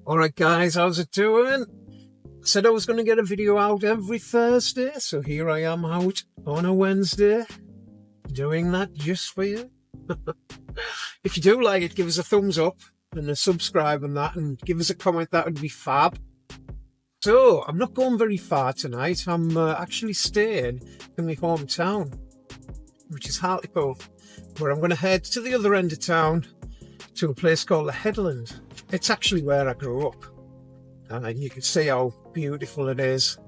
Alright guys, how's it doing? I said I was going to get a video out every Thursday, so here I am out on a Wednesday, doing that just for you. If you do like it, give us a thumbs up and a subscribe and that, and give us a comment, that would be fab. So, I'm not going very far tonight. I'm actually staying in my hometown, which is Hartlepool, where I'm going to head to the other end of town to a place called the Headland. It's actually where I grew up, and you can see how beautiful it is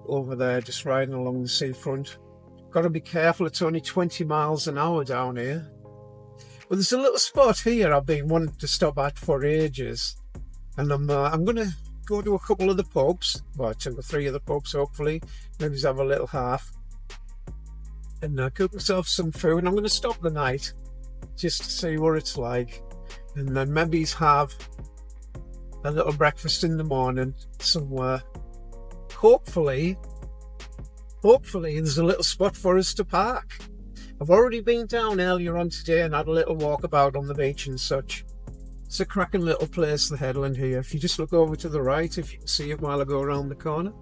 over there, just riding along the seafront. Got to be careful, it's only 20 miles an hour down here. But there's a little spot here I've been wanting to stop at for ages, and I'm going to go to a couple of the pubs, well, 2 or 3 of the pubs hopefully, maybe just have a little half, and cook myself some food. And I'm going to stop the night just to see what it's like, and then maybe have a little breakfast in the morning somewhere. Hopefully there's a little spot for us to park. I've already been down earlier on today and had a little walk about on the beach and such. It's a cracking little place, the Headland here. If you just look over to the right, if you can see it while I go around the corner,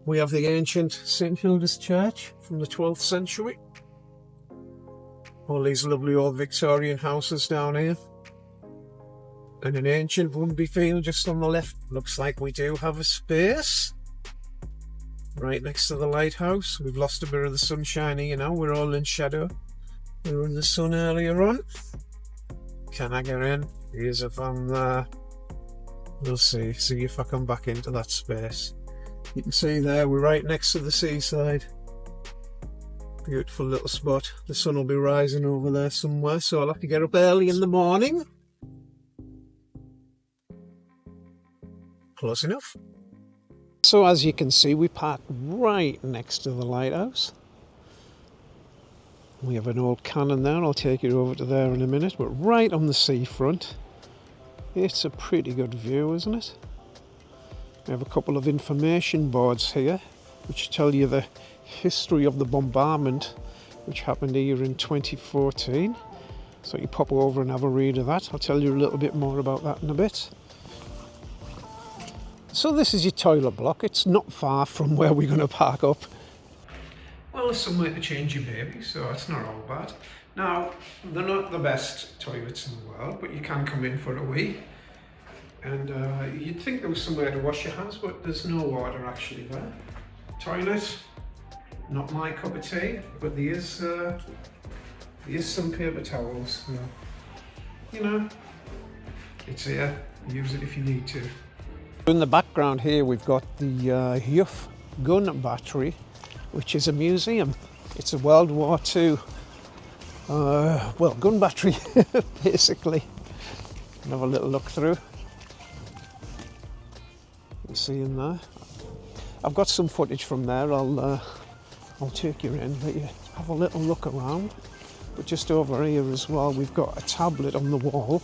we have the ancient St Hilda's Church from the 12th century. All these lovely old Victorian houses down here, and an ancient rugby field just on the left. Looks like we do have a space right next to the lighthouse. We've lost a bit of the sunshine here now. We're all in shadow. We were in the sun earlier on. Can I get in? Here's if I'm there. We'll see if I come back into that space. You can see there, we're right next to the seaside. Beautiful little spot. The sun will be rising over there somewhere, so I'll have to get up early in the morning. Close enough. So as you can see, we park right next to the lighthouse. We have an old cannon there. I'll take you over to there in a minute. But right on the seafront. It's a pretty good view, isn't it? We have a couple of information boards here which tell you the history of the bombardment which happened here in 2014. So you pop over and have a read of that. I'll tell you a little bit more about that in a bit. So this is your toilet block. It's not far from where we're going to park up. Well, there's somewhere to change your baby, so it's not all bad. Now, they're not the best toilets in the world, but you can come in for a wee. And you'd think there was somewhere to wash your hands, but there's no water actually there. Toilet, not my cup of tea, but there is some paper towels. So, you know, it's here. Use it if you need to. In the background here we've got the Youth gun battery, which is a museum. It's a World War II gun battery basically. Have a little look through. You see in there. I've got some footage from there. I'll take you in, let you have a little look around. But just over here as well, we've got a tablet on the wall,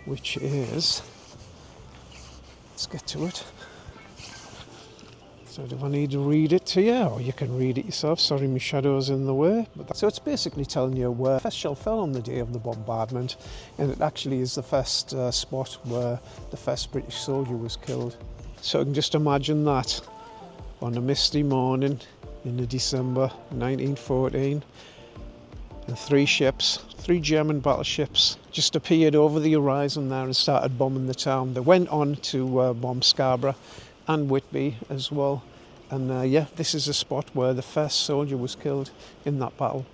which is, let's get to it. So do I need to read it to you, or you can read it yourself? Sorry, my shadow's in the way. So it's basically telling you where the first shell fell on the day of the bombardment, and it actually is the first spot where the first British soldier was killed. So you can just imagine that on a misty morning in December 1914, and 3 ships, 3 German battleships, just appeared over the horizon there and started bombing the town. They went on to bomb Scarborough and Whitby as well. And yeah, this is a spot where the first soldier was killed in that battle.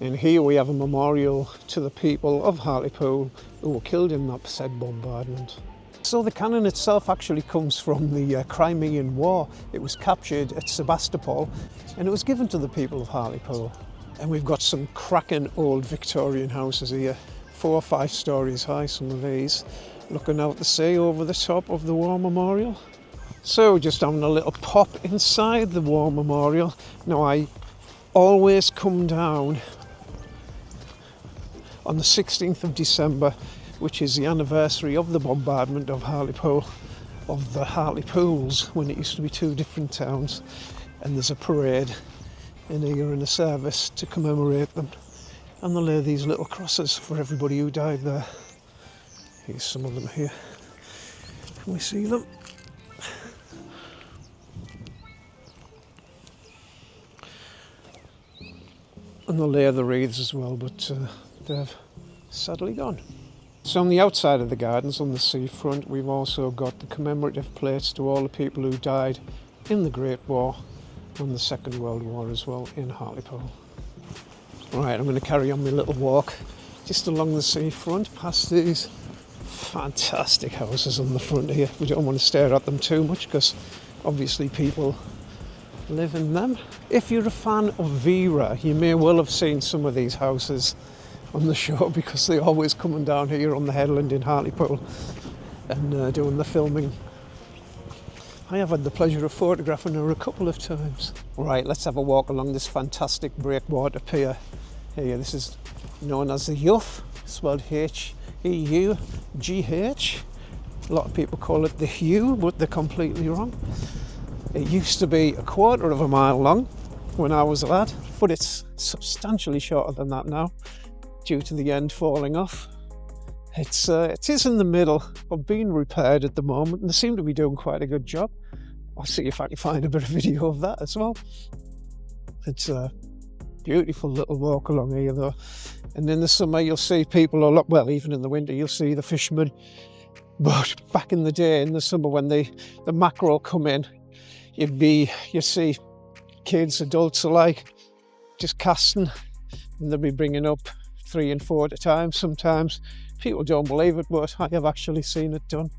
And here we have a memorial to the people of Hartlepool who were killed in that said bombardment. So the cannon itself actually comes from the Crimean War. It was captured at Sebastopol and it was given to the people of Hartlepool. And we've got some cracking old Victorian houses here, 4 or 5 stories high, some of these, looking out the sea over the top of the War Memorial. So just having a little pop inside the War Memorial. Now I always come down on the 16th of December, which is the anniversary of the bombardment of Hartlepool, of the Hartlepools, when it used to be 2 different towns. And there's a parade in here and a service to commemorate them. And they lay these little crosses for everybody who died there. Here's some of them here. Can we see them? And the lay of the wreaths as well, but they've sadly gone. So on the outside of the gardens, on the seafront, we've also got the commemorative plates to all the people who died in the Great War and the Second World War as well in Hartlepool. Right, I'm going to carry on my little walk just along the seafront past these fantastic houses on the front here. We don't want to stare at them too much because obviously people live in them. If you're a fan of Vera, you may well have seen some of these houses on the show because they're always coming down here on the Headland in Hartlepool and doing the filming. I have had the pleasure of photographing her a couple of times. Right, let's have a walk along this fantastic breakwater pier here. This is known as the Youth, spelled H-E-U-G-H. A lot of people call it the Hugh, but they're completely wrong. It used to be 1/4 of a mile long when I was a lad, but it's substantially shorter than that now due to the end falling off. It is in the middle of being repaired at the moment, and they seem to be doing quite a good job. I'll see if I can find a bit of video of that as well. It's a beautiful little walk along here though, and in the summer you'll see people a lot, well, even in the winter you'll see the fishermen, but back in the day in the summer when the mackerel come in, you'd see kids, adults alike, just casting, and they'll be bringing up 3 and 4 at a time sometimes. People don't believe it, but I have actually seen it done.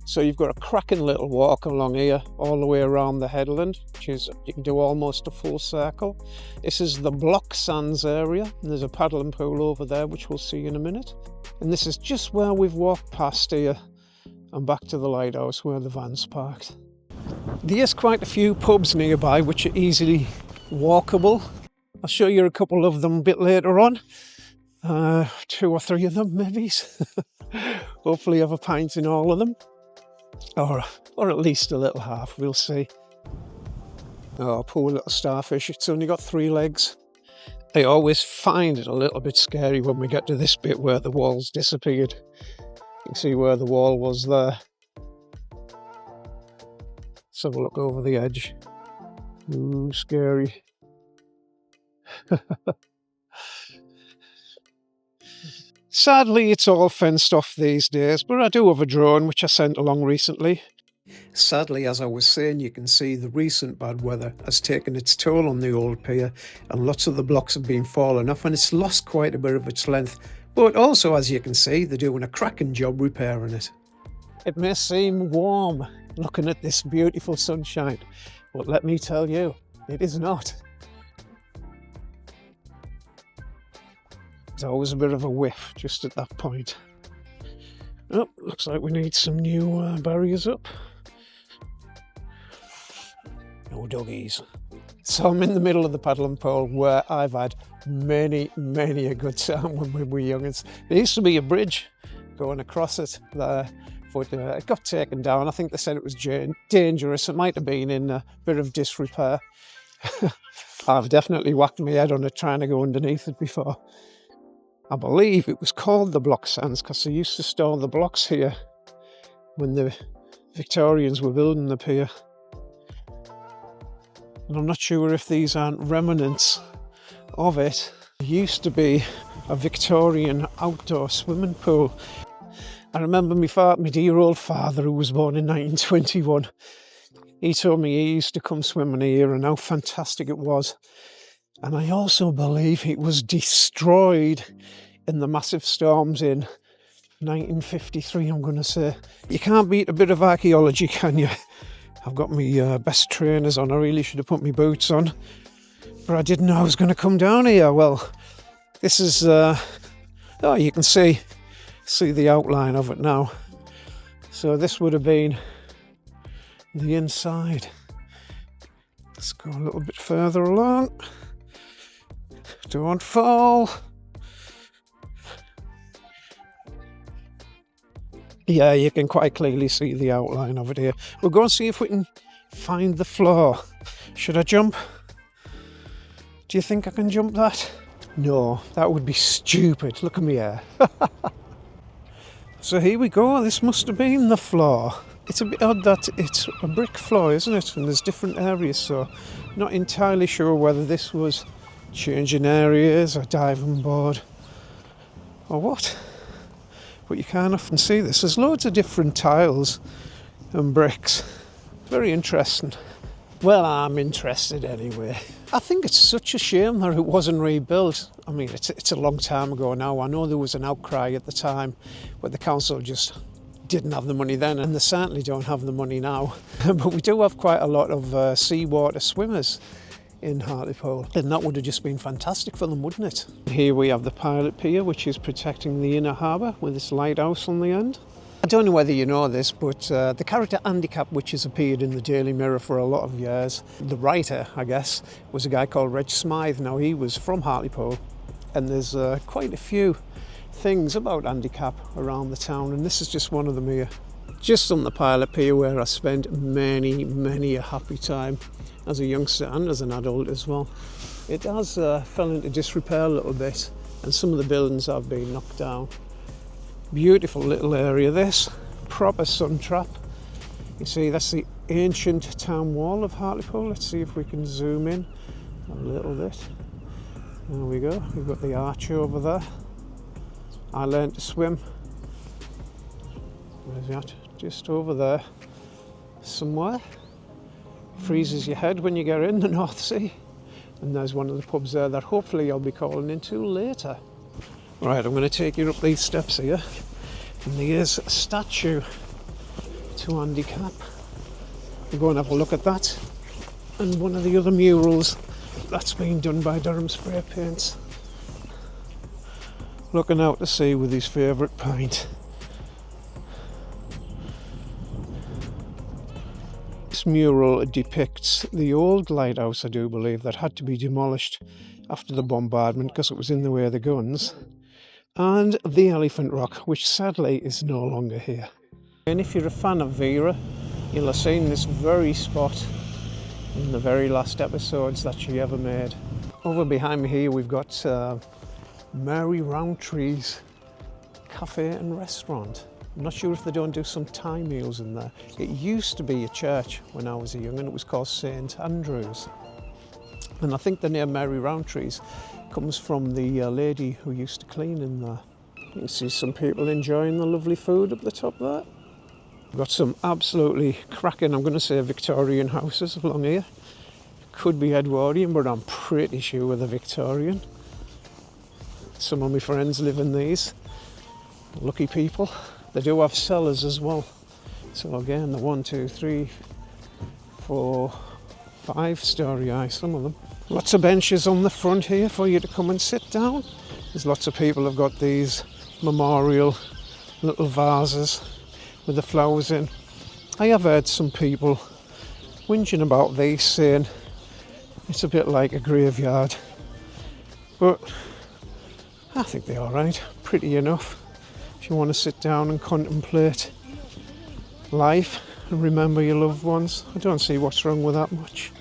So you've got a cracking little walk along here all the way around the headland, which is, you can do almost a full circle. This is the block sands area, and there's a paddling pool over there which we'll see in a minute. And this is just where we've walked past here and back to the lighthouse where the van's parked. There's quite a few pubs nearby which are easily walkable. I'll show you a couple of them a bit later on. 2 or 3 of them maybe. Hopefully have a pint in all of them. Or at least a little half, we'll see. Oh, poor little starfish, it's only got 3 legs. I always find it a little bit scary when we get to this bit where the wall's disappeared. You can see where the wall was there. Let's have a look over the edge. Ooh, scary. Sadly, it's all fenced off these days, but I do have a drone which I sent along recently. Sadly, as I was saying, you can see the recent bad weather has taken its toll on the old pier, and lots of the blocks have been falling off and it's lost quite a bit of its length. But also, as you can see, they're doing a cracking job repairing it. It may seem warm looking at this beautiful sunshine, but let me tell you, it is not. There's always a bit of a whiff just at that point. Oh, looks like we need some new barriers up. No doggies. So I'm in the middle of the paddling pool where I've had many a good time when we were youngins. There used to be a bridge going across it there, but it got taken down. I think they said it was dangerous. It might have been in a bit of disrepair. I've definitely whacked my head on it trying to go underneath it before. I believe it was called the block sands because they used to store the blocks here when the Victorians were building the pier. And I'm not sure if these aren't remnants of it. There used to be a Victorian outdoor swimming pool. I remember my dear old father, who was born in 1921, he told me he used to come swimming here and how fantastic it was. And I also believe it was destroyed in the massive storms in 1953, I'm going to say. You can't beat a bit of archaeology, can you? I've got my best trainers on. I really should have put my boots on, but I didn't know I was going to come down here. Well, this is, oh, you can see the outline of it now. So this would have been the inside. Let's go a little bit further along. Don't fall. Yeah, you can quite clearly see the outline of it here. We'll go and see if we can find the floor. Should I jump? Do you think I can jump that? No, that would be stupid. Look at me here. So here we go, this must have been the floor. It's a bit odd that it's a brick floor, isn't it? And there's different areas, so not entirely sure whether this was changing areas or diving board or what. But you can't often see this. There's loads of different tiles and bricks. Very interesting. Well, I'm interested anyway. I think it's such a shame that it wasn't rebuilt. I mean, it's a long time ago now. I know there was an outcry at the time, but the council just didn't have the money then, and they certainly don't have the money now. But we do have quite a lot of seawater swimmers in Hartlepool, and that would have just been fantastic for them, wouldn't it? Here we have the pilot pier, which is protecting the inner harbour with this lighthouse on the end. I don't know whether you know this, but the character Handicap, which has appeared in the Daily Mirror for a lot of years, the writer, I guess, was a guy called Reg Smythe. Now, he was from Hartlepool, and there's quite a few things about Handicap around the town, and this is just one of them here. Just on the pilot pier, where I spent many a happy time as a youngster and as an adult as well. It has fell into disrepair a little bit, and some of the buildings have been knocked down. Beautiful little area this, proper sun trap. You see, that's the ancient town wall of Hartlepool. Let's see if we can zoom in a little bit. There we go, we've got the arch over there. I learned to swim. Where's that? Just over there somewhere. Freezes your head when you get in the North Sea. And there's one of the pubs there that hopefully I'll be calling into later. Right, I'm going to take you up these steps here, and there's a statue to Handicap. We'll go and have a look at that, and one of the other murals that's been done by Durham Spray Paints. Looking out to sea with his favourite pint. This mural depicts the old lighthouse, I do believe, that had to be demolished after the bombardment because it was in the way of the guns, and the Elephant Rock, which sadly is no longer here. And if you're a fan of Vera, you'll have seen this very spot in the very last episodes that she ever made. Over behind me here we've got Mary Roundtree's cafe and restaurant. I'm not sure if they don't do some Thai meals in there. It used to be a church when I was a young, and it was called St Andrew's. And I think the name Mary Roundtree's comes from the lady who used to clean in there. You can see some people enjoying the lovely food up the top there. We've got some absolutely cracking, I'm going to say Victorian houses along here. Could be Edwardian, but I'm pretty sure they're Victorian. Some of my friends live in these. Lucky people. They do have cellars as well. So again, the 1, 2, 3, 4, 5-storey high, some of them. Lots of benches on the front here for you to come and sit down. There's lots of people have got these memorial little vases with the flowers in. I have heard some people whinging about these, saying it's a bit like a graveyard, but I think they're alright, pretty enough. If you want to sit down and contemplate life and remember your loved ones, I don't see what's wrong with that much.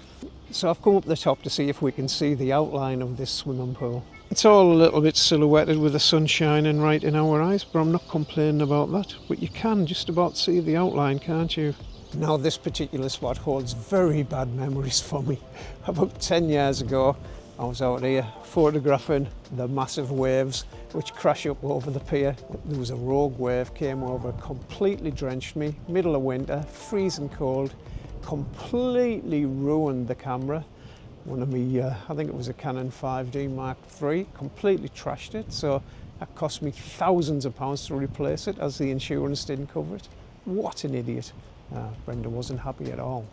So I've come up the top to see if we can see the outline of this swimming pool. It's all a little bit silhouetted with the sun shining right in our eyes, but I'm not complaining about that. But you can just about see the outline, can't you? Now, this particular spot holds very bad memories for me. About 10 years ago, I was out here photographing the massive waves which crash up over the pier. There was a rogue wave, came over, completely drenched me, middle of winter, freezing cold, completely ruined the camera. One of me, I think it was a Canon 5D Mark III, completely trashed it. So that cost me thousands of pounds to replace it, as the insurance didn't cover it. What an idiot. Brenda wasn't happy at all.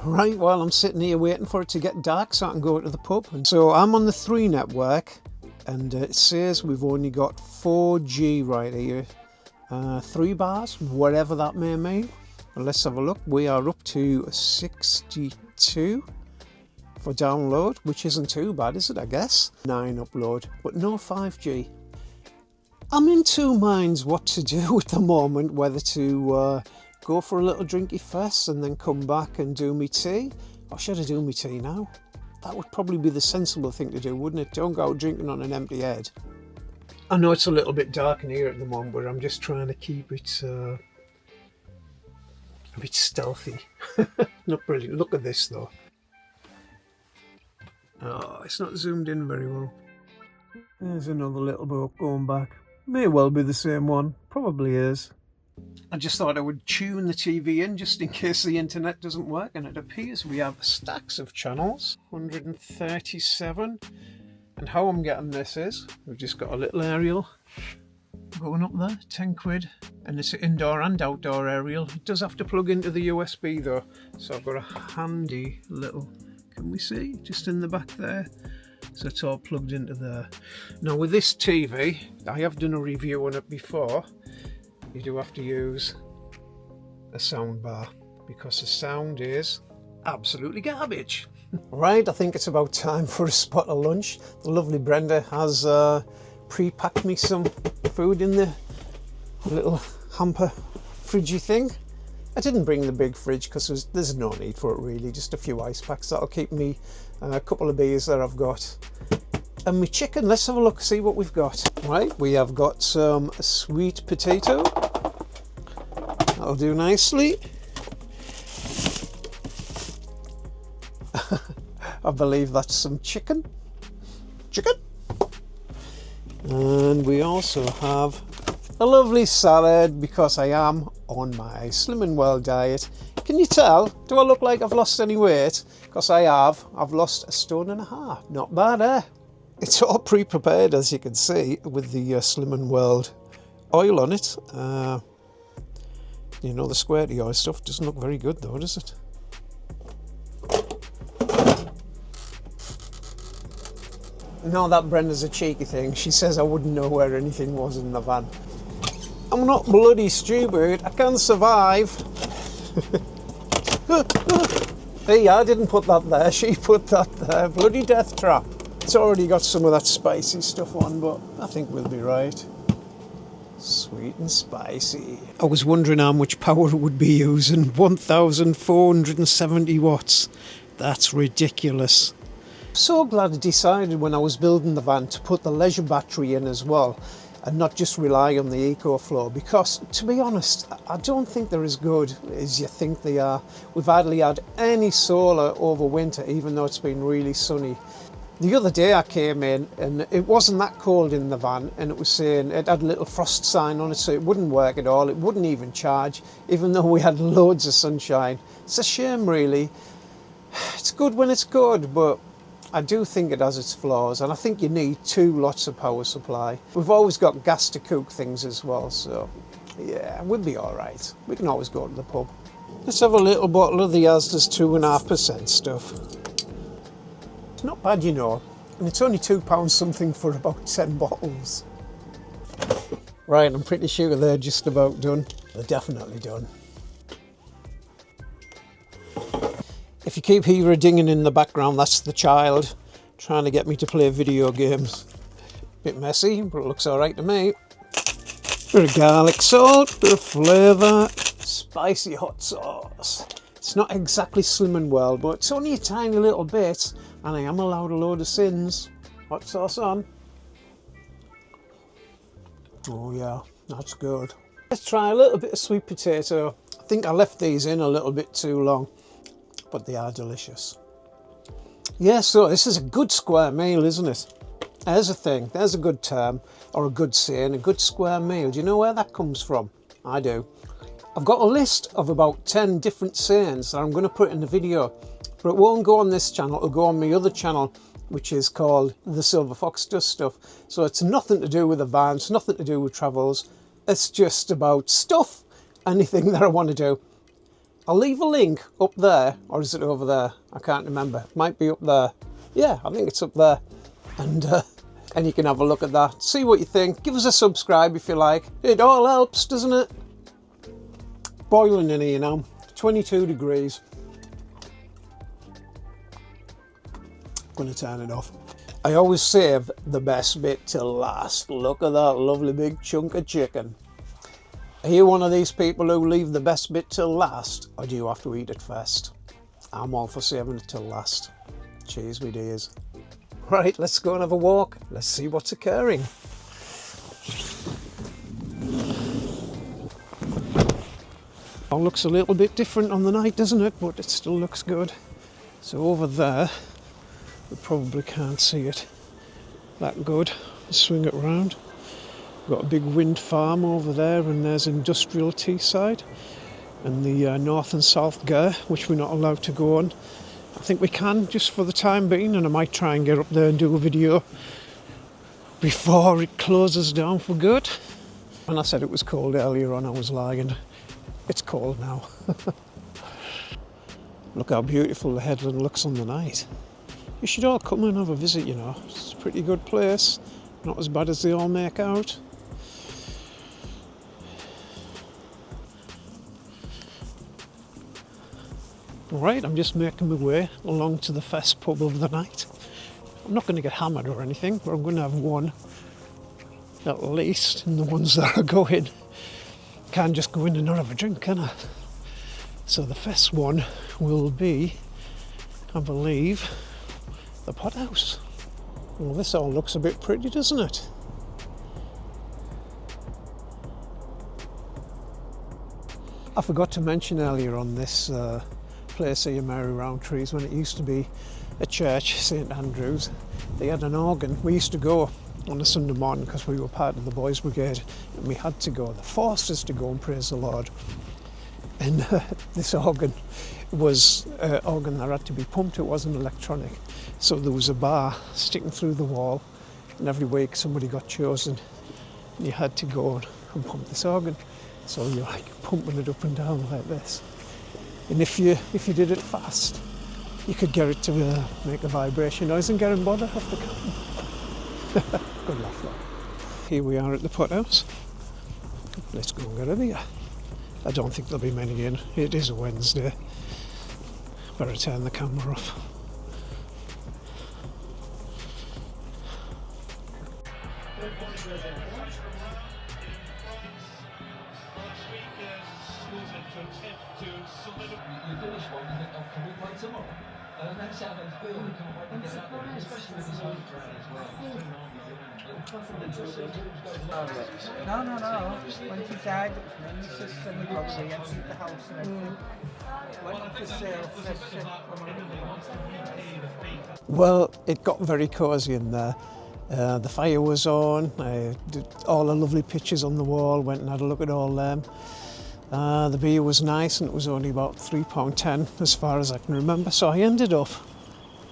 Right, well, I'm sitting here waiting for it to get dark so I can go to the pub. And so I'm on the 3 network, and it says we've only got 4G right here. 3 bars, whatever that may mean. Well, let's have a look. We are up to 62 for download, which isn't too bad, is it, I guess? 9 upload, but no 5G. I'm in 2 minds what to do at the moment, whether to go for a little drinky first and then come back and do me tea, or should I do me tea now? That would probably be the sensible thing to do, wouldn't it? Don't go out drinking on an empty head. I know it's a little bit dark in here at the moment, but I'm just trying to keep it a bit stealthy. Not brilliant. Look at this though. Oh, it's not zoomed in very well. There's another little boat going back. May well be the same one. Probably is. I just thought I would tune the TV in just in case the internet doesn't work, and it appears we have stacks of channels. 137. And how I'm getting this is, we've just got a little aerial going up there, 10 quid. And it's an indoor and outdoor aerial. It does have to plug into the USB though. So I've got a handy little, can we see? Just in the back there. So it's all plugged into there. Now with this TV, I have done a review on it before. You do have to use a sound bar because the sound is absolutely garbage. Right, I think it's about time for a spot of lunch. The lovely Brenda has pre-packed me some food in the little hamper fridgey thing. I didn't bring the big fridge because there's no need for it really, just a few ice packs. That'll keep me a couple of beers that I've got. And my chicken, let's have a look, see what we've got. Right, we have got some sweet potato. That'll do nicely. I believe that's some chicken. And we also have a lovely salad because I am on my Slim and Well diet. Can you tell? Do I look like I've lost any weight? Because I have. I've lost 1.5 stone. Not bad, eh? It's all pre-prepared, as you can see, with the Slim and Well oil on it. You know, the squirty oil stuff doesn't look very good though, does it? No, that Brenda's a cheeky thing. She says I wouldn't know where anything was in the van. I'm not bloody stupid. I can survive. Hey, I didn't put that there. She put that there. Bloody death trap. It's already got some of that spicy stuff on, but I think we'll be right. Sweet and spicy. I was wondering how much power it would be using. 1,470 watts. That's ridiculous. So glad I decided when I was building the van to put the leisure battery in as well and not just rely on the EcoFlow, because to be honest I don't think they're as good as you think they are. We've hardly had any solar over winter even though it's been really sunny. The other day I came in and it wasn't that cold in the van, and it was saying it had a little frost sign on it, so it wouldn't work at all. It wouldn't even charge even though we had loads of sunshine. It's a shame really. It's good when it's good, but I do think it has its flaws, and I think you need 2 lots of power supply. We've always got gas to cook things as well, so yeah, we'll be all right. We can always go to the pub. Let's have a little bottle of the Asda's 2.5% stuff. It's not bad, you know, and it's only £2 something for about 10 bottles. Right, I'm pretty sure they're just about done. They're definitely done. If you keep hearing a dinging in the background, that's the child trying to get me to play video games. Bit messy, but it looks alright to me. Bit of garlic salt, bit of flavour, spicy hot sauce. It's not exactly Slim and Well, but it's only a tiny little bit, and I am allowed a load of sins. Hot sauce on. Oh yeah, that's good. Let's try a little bit of sweet potato. I think I left these in a little bit too long, but they are delicious. Yeah, so this is a good square meal, isn't it? There's a thing, there's a good term, or a good saying, a good square meal. Do you know where that comes from? I do. I've got a list of about 10 different sayings that I'm going to put in the video, but it won't go on this channel, it'll go on my other channel, which is called The Silver Fox Does Stuff. So it's nothing to do with the van, it's nothing to do with travels, it's just about stuff, anything that I want to do. I'll leave a link up there, or is it over there? I can't remember. It might be up there. Yeah, I think it's up there. And you can have a look at that. See what you think. Give us a subscribe if you like. It all helps, doesn't it? Boiling in here now. 22 degrees. I'm going to turn it off. I always save the best bit till last. Look at that lovely big chunk of chicken. Are you one of these people who leave the best bit till last, or do you have to eat it first? I'm all for saving it till last. Cheers, me dears. Right, let's go and have a walk. Let's see what's occurring. All looks a little bit different on the night, doesn't it? But it still looks good. So over there, we probably can't see it that good. Swing it round. Got a big wind farm over there, and there's industrial Teesside, and the north and south gear, which we're not allowed to go on. I think we can just for the time being, and I might try and get up there and do a video before it closes down for good. When I said it was cold earlier on, I was lying. It's cold now. Look how beautiful the headland looks on the night. You should all come and have a visit, you know. It's a pretty good place. Not as bad as they all make out. Alright, I'm just making my way along to the first pub of the night. I'm not going to get hammered or anything, but I'm going to have one at least in the ones that are going. Can't just go in and not have a drink, can I? So the first one will be, I believe, the pot house. Well, this all looks a bit pretty, doesn't it? I forgot to mention earlier on this place here, Mary Roundtree's, when it used to be a church, St Andrew's. They had an organ. We used to go on a Sunday morning because we were part of the boys brigade, and we had to go. They forced us to go and praise the Lord. And this organ was an organ that had to be pumped. It wasn't electronic. So there was a bar sticking through the wall, and every week somebody got chosen, and you had to go and pump this organ. So you're like pumping it up and down like this. And if you did it fast, you could get it to make a vibration noise and get him bothered off the camera. Good laugh, though. Here we are at the pot house. Let's go and get a beer. I don't think there'll be many in. It is a Wednesday. Better turn the camera off. No. When she died, my sister and my brother, they emptied the house and everything. Went up for sale, Well, it got very cosy in there. The fire was on. I did all the lovely pictures on the wall, went and had a look at all them. The beer was nice, and it was only about £3.10 as far as I can remember. So I ended up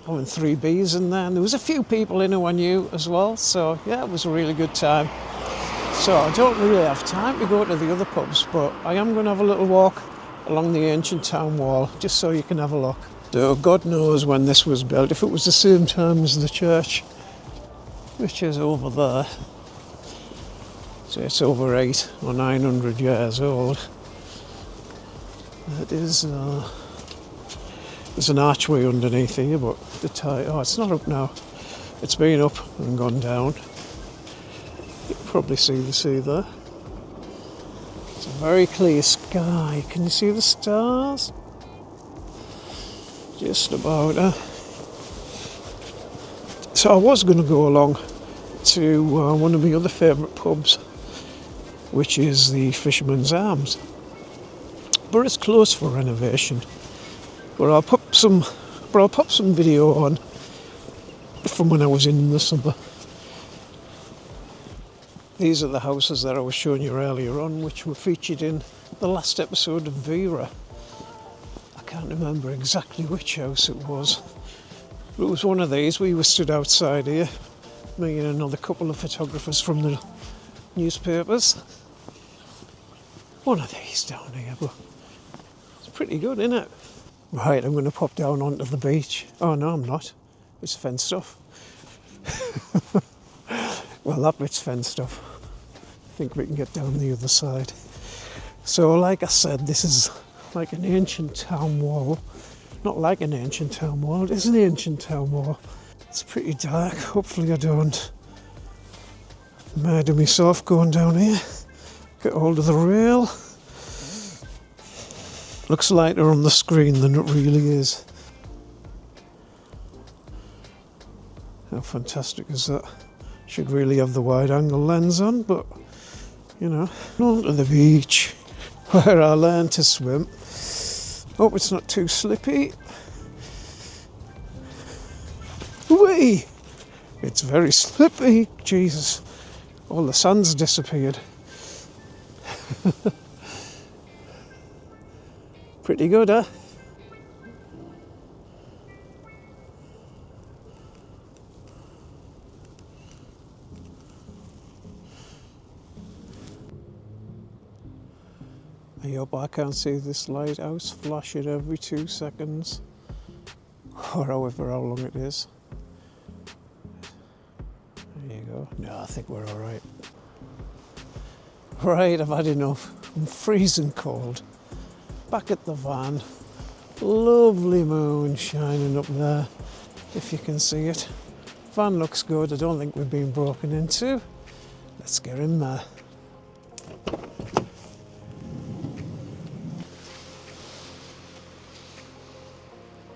having 3 beers in there, and there was a few people in who I knew as well. So yeah, it was a really good time. So I don't really have time to go to the other pubs, but I am going to have a little walk along the ancient town wall, just so you can have a look. So God knows when this was built. If it was the same time as the church, which is over there, so it's over 800 or 900 years old. It is, there's an archway underneath here, but the tide, oh, it's not up now. It's been up and gone down. You can probably see the sea there. It's a very clear sky. Can you see the stars? Just about. So I was going to go along to one of my other favourite pubs, which is the Fisherman's Arms, but it's closed for renovation. But I'll pop some video on from when I was in the summer. These are the houses that I was showing you earlier on, which were featured in the last episode of Vera. I can't remember exactly which house it was, but it was one of these. We were stood outside here, me and another couple of photographers from the newspapers. One of these down here, but it's pretty good, isn't it? Right, I'm going to pop down onto the beach. Oh no, I'm not. It's fenced off. Well, that bit's fenced off. I think we can get down the other side. So like I said, this is like an ancient town wall. Not like an ancient town wall, it is an ancient town wall. It's pretty dark. Hopefully I don't murder myself going down here. Get hold of the rail. Looks lighter on the screen than it really is. How fantastic is that? Should really have the wide angle lens on, but you know. On to the beach. where I learned to swim. Hope it's not too slippy. Whee! It's very slippy. Jesus. All the sand's disappeared. Pretty good, huh? I hope I can't see this lighthouse flashing every 2 seconds, or however how long it is. There you go. No, I think we're all right. Right, I've had enough. I'm freezing cold. Back at the van. Lovely moon shining up there, if you can see it. Van looks good. I don't think we've been broken into. Let's get in there.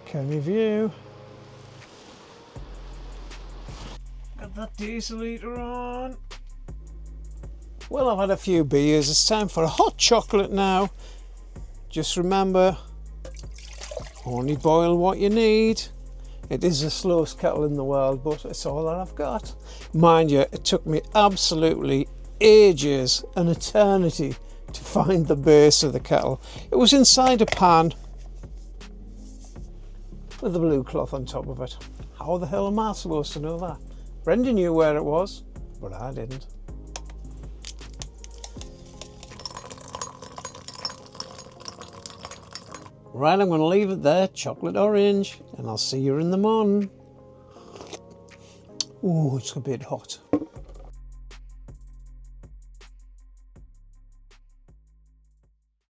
Canny view. Got that diesel heater on. Well, I've had a few beers. It's time for a hot chocolate now. Just remember, only boil what you need. It is the slowest kettle in the world, but it's all that I've got. Mind you, it took me absolutely ages, an eternity, to find the base of the kettle. It was inside a pan with a blue cloth on top of it. How the hell am I supposed to know that? Brenda knew where it was, but I didn't. Right, I'm going to leave it there, chocolate orange, and I'll see you in the morning. Oh, it's a bit hot.